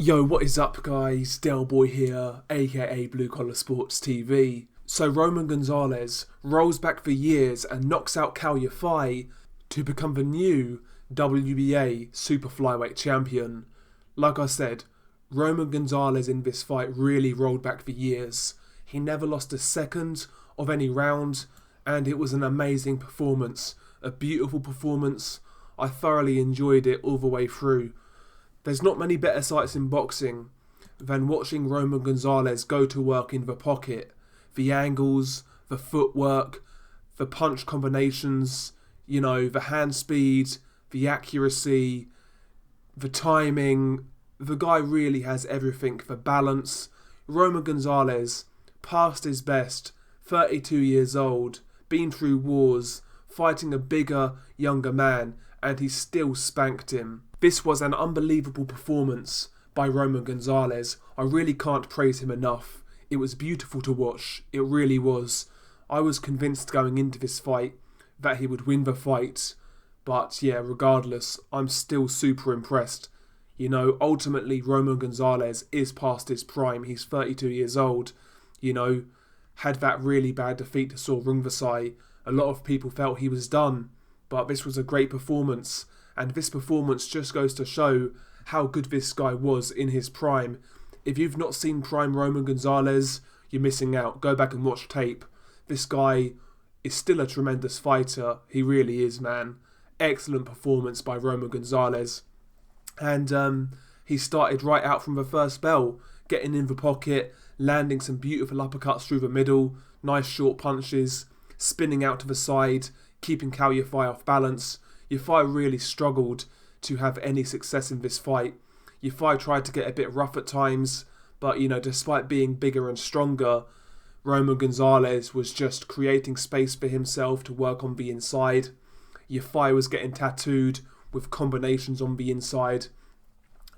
Yo, what is up, guys? Del Boy here, aka Blue Collar Sports TV. So Roman Gonzalez rolls back for years and knocks out Kal Yafai to become the new WBA Super Flyweight Champion. Like I said, Roman Gonzalez in this fight really rolled back for years. He never lost a second of any round, and it was an amazing performance, a beautiful performance. I thoroughly enjoyed it all the way through. There's not many better sights in boxing than watching Roman Gonzalez go to work in the pocket. The angles, the footwork, the punch combinations, the hand speed, the accuracy, the timing. The guy really has everything. The balance. Roman Gonzalez, past his best, 32 years old, been through wars, fighting a bigger, younger man, and he still spanked him. This was an unbelievable performance by Roman Gonzalez. I really can't praise him enough. It was beautiful to watch. It really was. I was convinced going into this fight that he would win the fight. But yeah, regardless, I'm still super impressed. Ultimately Roman Gonzalez is past his prime. He's 32 years old. Had that really bad defeat to Saul Rungvisai. A lot of people felt he was done. But this was a great performance. And this performance just goes to show how good this guy was in his prime. If you've not seen prime Roman Gonzalez, you're missing out. Go back and watch tape. This guy is still a tremendous fighter. He really is, man. Excellent performance by Roman Gonzalez. And he started right out from the first bell, getting in the pocket, landing some beautiful uppercuts through the middle, nice short punches, spinning out to the side, keeping Kal Yafai off balance. Yafai really struggled to have any success in this fight. Yafai tried to get a bit rough at times, but despite being bigger and stronger, Roman Gonzalez was just creating space for himself to work on the inside. Yafai was getting tattooed with combinations on the inside,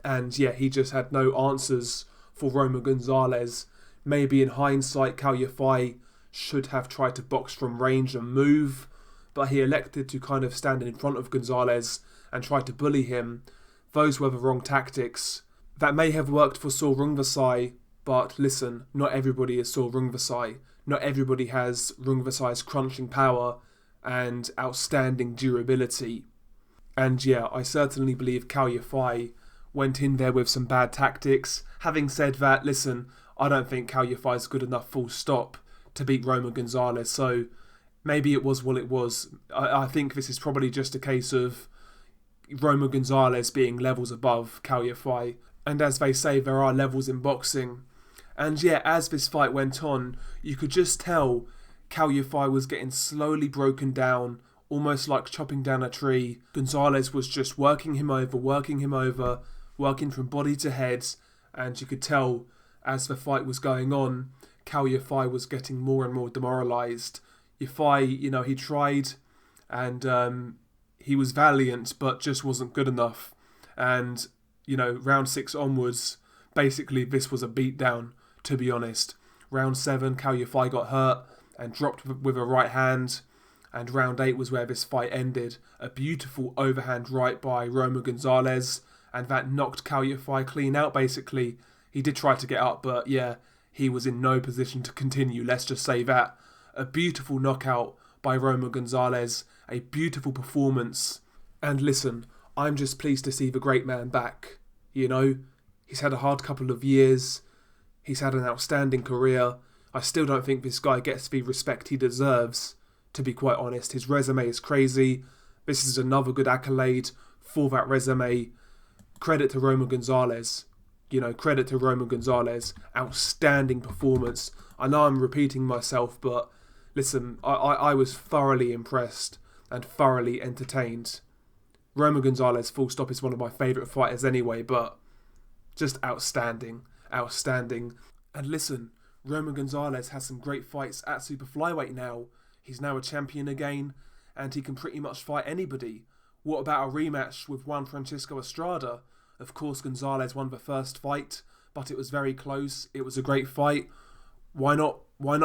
and he just had no answers for Roman Gonzalez. Maybe in hindsight, Kal Yafai should have tried to box from range and move, but he elected to kind of stand in front of Gonzalez and try to bully him. Those were the wrong tactics. That may have worked for Saul Rungvisai, but listen, not everybody is Saul Rungvisai. Not everybody has Rungvisai's crunching power and outstanding durability. And I certainly believe Kal Yafai went in there with some bad tactics. Having said that, listen, I don't think Kal Yafai is good enough full stop to beat Roman Gonzalez, so maybe it was what it was. I think this is probably just a case of Roman Gonzalez being levels above Kal Yafai. And as they say, there are levels in boxing. And as this fight went on, you could just tell Kal Yafai was getting slowly broken down, almost like chopping down a tree. Gonzalez was just working him over, working from body to head. And you could tell as the fight was going on, Kal Yafai was getting more and more demoralised. Yafai, he tried and he was valiant, but just wasn't good enough. And, round 6 onwards, basically this was a beatdown, to be honest. Round 7, Kal Yafai got hurt and dropped with a right hand. And round 8 was where this fight ended. A beautiful overhand right by Roman Gonzalez. And that knocked Kal Yafai clean out, basically. He did try to get up, but he was in no position to continue. Let's just say that. A beautiful knockout by Roman Gonzalez, a beautiful performance. And listen, I'm just pleased to see the great man back. He's had a hard couple of years. He's had an outstanding career. I still don't think this guy gets the respect he deserves, to be quite honest. His resume is crazy. This is another good accolade for that resume. Credit to Roman Gonzalez. Credit to Roman Gonzalez. Outstanding performance. I know I'm repeating myself, but listen, I was thoroughly impressed and thoroughly entertained. Roman Gonzalez, full stop, is one of my favourite fighters anyway, but just outstanding. And listen, Roman Gonzalez has some great fights at Super Flyweight now. He's now a champion again, and he can pretty much fight anybody. What about a rematch with Juan Francisco Estrada? Of course, Gonzalez won the first fight, but it was very close. It was a great fight. Why not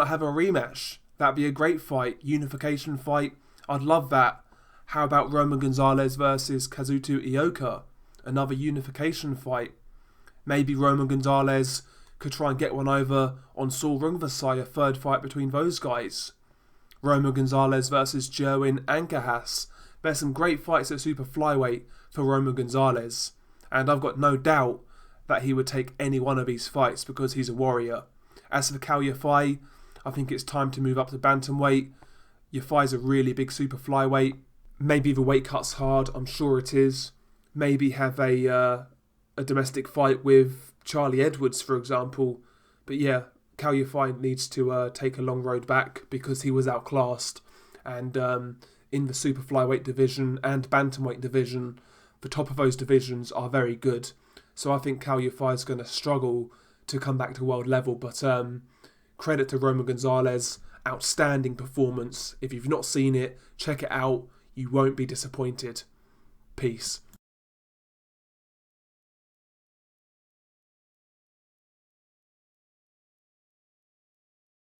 have a rematch? That'd be a great fight. Unification fight. I'd love that. How about Roman Gonzalez versus Kazuto Ioka? Another unification fight. Maybe Roman Gonzalez could try and get one over on Saul Rungvisai, a third fight between those guys. Roman Gonzalez versus Jerwin Ancajas. There's some great fights at super flyweight for Roman Gonzalez, and I've got no doubt that he would take any one of these fights because he's a warrior. As for Kal Yafai, I think it's time to move up to bantamweight. Yafai's a really big super flyweight. Maybe the weight cut's hard, I'm sure it is. Maybe have a domestic fight with Charlie Edwards, for example. But yeah, Kal Yafai needs to take a long road back because he was outclassed. And in the super flyweight division and bantamweight division, the top of those divisions are very good. So I think Kal Yafai is going to struggle to come back to world level. But credit to Roman Gonzalez, outstanding performance. If you've not seen it, check it out. You won't be disappointed. Peace.